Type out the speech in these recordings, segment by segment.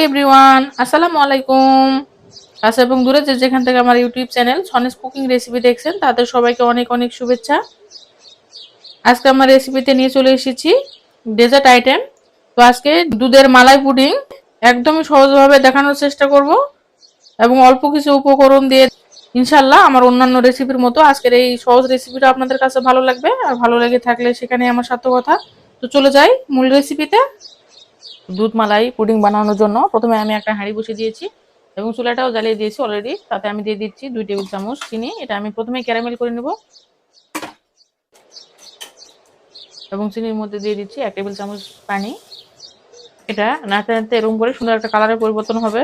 Everyone, আসসালামু আলাইকুম। কাছে এবং দূরে যে যেখান থেকে আমার ইউটিউব চ্যানেল সনিস কুকিং রেসিপি দেখছেন তাদের সবাইকে অনেক অনেক শুভেচ্ছা। আজকে আমার রেসিপিতে নিয়ে চলে এসেছি ডেজার্ট আইটেম। তো আজকে দুধের মালাই পুডিং একদমই সহজভাবে দেখানোর চেষ্টা করব এবং অল্প কিছু উপকরণ দিয়ে ইনশাল্লাহ আমার অন্যান্য রেসিপির মতো আজকের এই সহজ রেসিপিটা আপনাদের কাছে ভালো লাগবে। আর ভালো লেগে থাকলে সেখানে আমার সার্থকতা। তো চলে যাই মূল রেসিপিতে। দুধ মালাই পুডিং বানানোর জন্য প্রথমে আমি একটা হাঁড়ি বসিয়ে দিয়েছি এবং চুলাটাও জ্বালিয়ে দিয়েছি অলরেডি। তাতে আমি দিয়ে দিচ্ছি 2 টেবিল চামচ চিনি। এটা আমি প্রথমে ক্যারামেল করে নেব এবং চিনির মধ্যে দিয়ে দিচ্ছি 1 টেবিল চামচ পানি। এটা নাড়তে নাড়তে এরকম করে সুন্দর একটা কালারের পরিবর্তন হবে।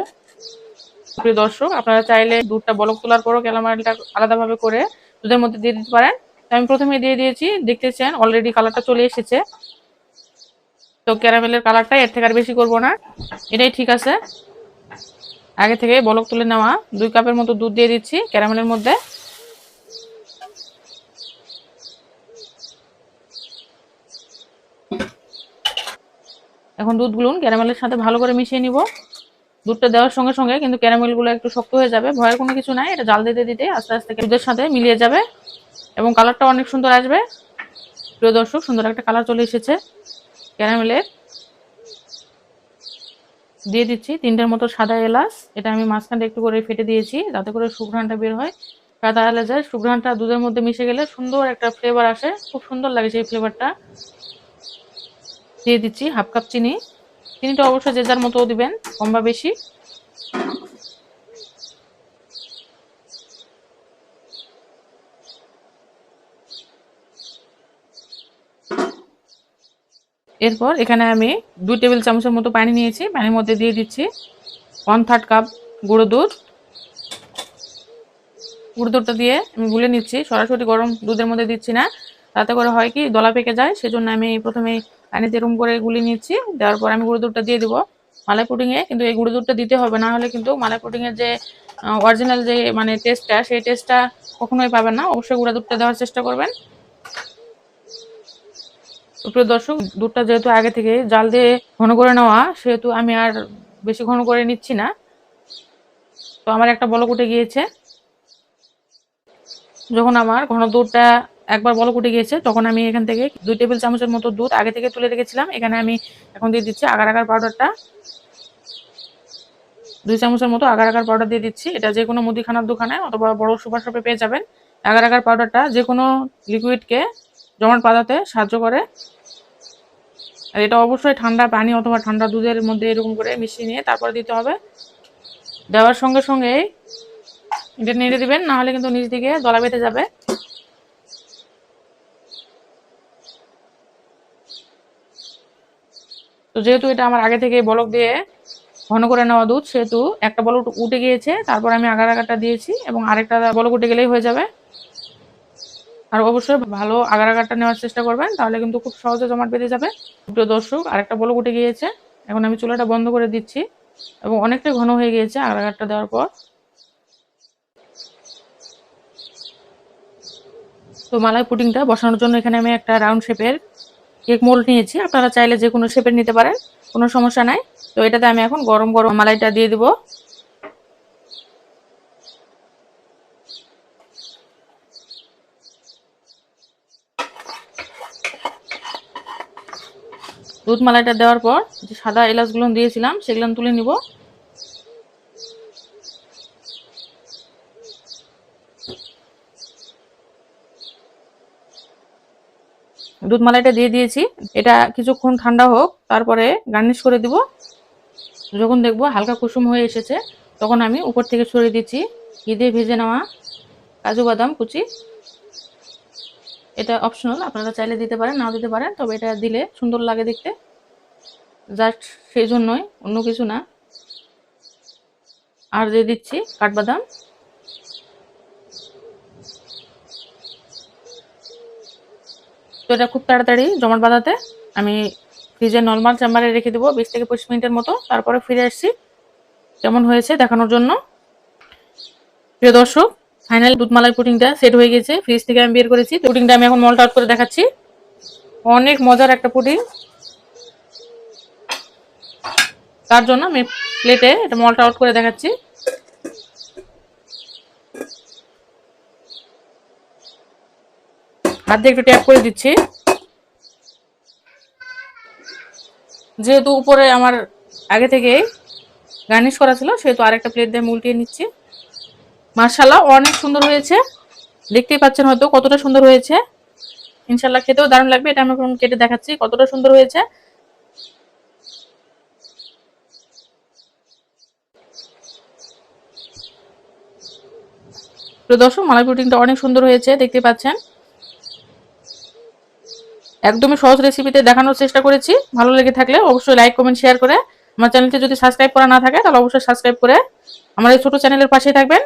প্রিয় দর্শক, আপনারা চাইলে দুধটা বলক তোলার পরও ক্যারামেলটা আলাদাভাবে করে দুধের মধ্যে দিয়ে দিতে পারেন। আমি প্রথমে দিয়ে দিয়েছি, দেখতেছেন অলরেডি কালারটা চলে এসেছে। তো ক্যারামেলের কালারটা এর থেকে আর বেশি করব না, এটাই ঠিক আছে। আগে থেকে বলক তুলে নেওয়া 2 কাপের মতো দুধ দিয়ে দিচ্ছি ক্যারামেলের মধ্যে। এখন দুধগুলো ক্যারামেলের সাথে ভালো করে মিশিয়ে নিব। দুধটা দেওয়ার সঙ্গে সঙ্গে কিন্তু ক্যারামেলগুলো একটু শক্ত হয়ে যাবে, ভয়ের কোনো কিছু নাই। এটা জাল দিতে দিতে আস্তে আস্তে দুধের সাথে মিলিয়ে যাবে এবং কালারটা অনেক সুন্দর আসবে। প্রিয় দর্শক, সুন্দর একটা কালার চলে এসেছে ক্যারামেলের। দিয়ে দিচ্ছি 3টের মতো সাদা এলাচ। এটা আমি মাঝখানটা একটু করে ফেটে দিয়েছি যাতে করে সুঘ্রাণটা বের হয়। সাদা এলাচের সুঘ্রাণটা দুধের মধ্যে মিশে গেলে সুন্দর একটা ফ্লেভার আসে, খুব সুন্দর লাগে সেই ফ্লেভারটা। দিয়ে দিচ্ছি 1/2 কাপ চিনি। চিনিটা অবশ্যই যে যার মতো দিবেন, কম বা বেশি। এরপর এখানে আমি 2 টেবিল চামচের মতো পানি নিয়েছি। পানির মধ্যে দিয়ে দিচ্ছি 1/3 কাপ গুঁড়ো দুধ। গুঁড়ো দুধটা দিয়ে আমি গুলে নিচ্ছি, সরাসরি গরম দুধের মধ্যে দিচ্ছি না, তাতে করে হয় কি দলা পেকে যায়। সেজন্য আমি প্রথমে পানিতে এরকম করে গুলে নিচ্ছি। দেওয়ার পর আমি গুঁড়ো দুধটা দিয়ে দিব মালাই পুডিংয়ে। কিন্তু এই গুঁড়ো দুধটা দিতে হবে, না হলে কিন্তু মালাই পুডিংয়ের যে অরিজিনাল যে মানে টেস্টটা, সেই টেস্টটা কখনোই পাবেন না। অবশ্যই গুঁড়ো দুধটা দেওয়ার চেষ্টা করবেন। প্রিয় দর্শক, দুধটা যেহেতু আগে থেকে জাল দিয়ে ঘন করে নেওয়া, সেহেতু আমি আর বেশি ঘন করে নিচ্ছি না। তো আমার একটা বলক উঠে গিয়েছে। যখন আমার ঘন দুধটা একবার বলক উঠে গিয়েছে, তখন আমি এখান থেকে 2 টেবিল চামচের মতো দুধ আগে থেকে তুলে রেখেছিলাম। এখানে আমি এখন দিয়ে দিচ্ছি আগার আগার পাউডারটা। 2 চামচের মতো আগার আগার পাউডার দিয়ে দিচ্ছি। এটা যে কোনো মুদিখানার দোকানে অথবা বড় সুপার শপে পেয়ে যাবেন। আগার আগার পাউডারটা যে কোনো লিকুইডকে জমাট বাঁধাতে সাহায্য করে। আর এটা অবশ্যই ঠান্ডা পানি অথবা ঠান্ডা দুধের মধ্যে এরকম করে মিশিয়ে নিয়ে তারপরে দিতে হবে। দেওয়ার সঙ্গে সঙ্গে এটা নেড়ে দিবেন, না হলে কিন্তু নিচ দিকে দলা বেঁধে যাবে। তো যেহেতু এটা আমার আগে থেকে বলক দিয়ে ঘন করে নেওয়া দুধ, সেহেতু একটা বলক উঠে গিয়েছে। তারপর আমি আগার আগারটা দিয়েছি এবং আরেকটা বলক উঠে গেলেই হয়ে যাবে। আর অবশ্যই ভালো আগার আগারটা নেওয়ার চেষ্টা করবেন, তাহলে কিন্তু খুব সহজে জমাট বেঁধে যাবে। প্রিয় দর্শক, আরেকটা বলক উঠে গিয়েছে। এখন আমি চুলাটা বন্ধ করে দিচ্ছি এবং অনেকটাই ঘন হয়ে গিয়েছে আগার আগারটা দেওয়ার পর। তো মালাই পুডিংটা বসানোর জন্য এখানে আমি একটা রাউন্ড শেপের কেক মোল্ড নিয়েছি। আপনারা চাইলে যে কোনো শেপের নিতে পারেন, কোনো সমস্যা নাই। তো এটাতে আমি এখন গরম গরম মালাইটা দিয়ে দিব। দুধ মালাইটা দেওয়ার পর যে সাদা এলাচগুলো দিয়েছিলাম সেগুলো তুলে নিব। দুধ মালাইটা দিয়ে দিয়েছি, এটা কিছুক্ষণ ঠান্ডা হোক, তারপরে গার্নিশ করে দিব। যখন দেখবো হালকা কুসুম হয়ে এসেছে, তখন আমি উপর থেকে ছড়িয়ে দিচ্ছি ঘি দিয়ে ভেজে নেওয়া কাজু বাদাম কুচি। এটা অপশনাল, আপনারা চাইলে দিতে পারেন, নাও দিতে পারেন, তবে এটা দিলে সুন্দর লাগে দেখতে, জাস্ট সেই জন্যই, অন্য কিছু না। আর দিয়ে দিচ্ছি কাঠবাদাম। তো এটা খুব তাড়াতাড়ি জমাট বাঁধাতে আমি ফ্রিজে নর্মাল চেম্বারে রেখে দেবো 20 থেকে 25 মিনিটের মতো। তারপরে ফিরে আসছি কেমন হয়েছে দেখানোর জন্য। প্রিয় দর্শক, ফাইনাল দুধ মালাই পুডিংটা সেট হয়ে গেছে, ফ্রিজ থেকে আমি বের করেছি। পুডিংটা আমি এখন মল্ট আউট করে দেখাচ্ছি। অনেক মজার একটা পুডিং। তার জন্য আমি প্লেটে এটা মলটা আউট করে দেখাচ্ছি। হাত দিয়ে একটু ট্যাপ করে দিচ্ছি। যেহেতু উপরে আমার আগে থেকে গার্নিশ করা ছিল সেহেতু আরেকটা প্লেট দিয়ে উল্টিয়ে নিচ্ছি। মাশাআল্লাহ অনেক সুন্দর হয়েছে, দেখতেই পাচ্ছেন হয়তো কতটা সুন্দর হয়েছে। ইনশাআল্লাহ খেতেও দারুণ লাগবে। এটা আমি এখন কেটে দেখাচ্ছি কতটা সুন্দর হয়েছে। তো দর্শক, মালাই পুডিংটা অনেক সুন্দর হয়েছে, দেখতে পাচ্ছেন। একদমই সহজ রেসিপিতে দেখানোর চেষ্টা করেছি। ভালো লেগে থাকলে অবশ্যই লাইক কমেন্ট শেয়ার করে, আমার চ্যানেলটি যদি সাবস্ক্রাইব করা না থাকে তাহলে অবশ্যই সাবস্ক্রাইব করে আমার এই ছোট চ্যানেলের পাশেই থাকবেন।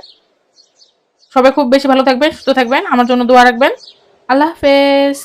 সবাই খুব বেশি ভালো থাকবেন, সুস্থ থাকবেন, আমার জন্য দোয়া রাখবেন। আল্লাহ হাফেজ।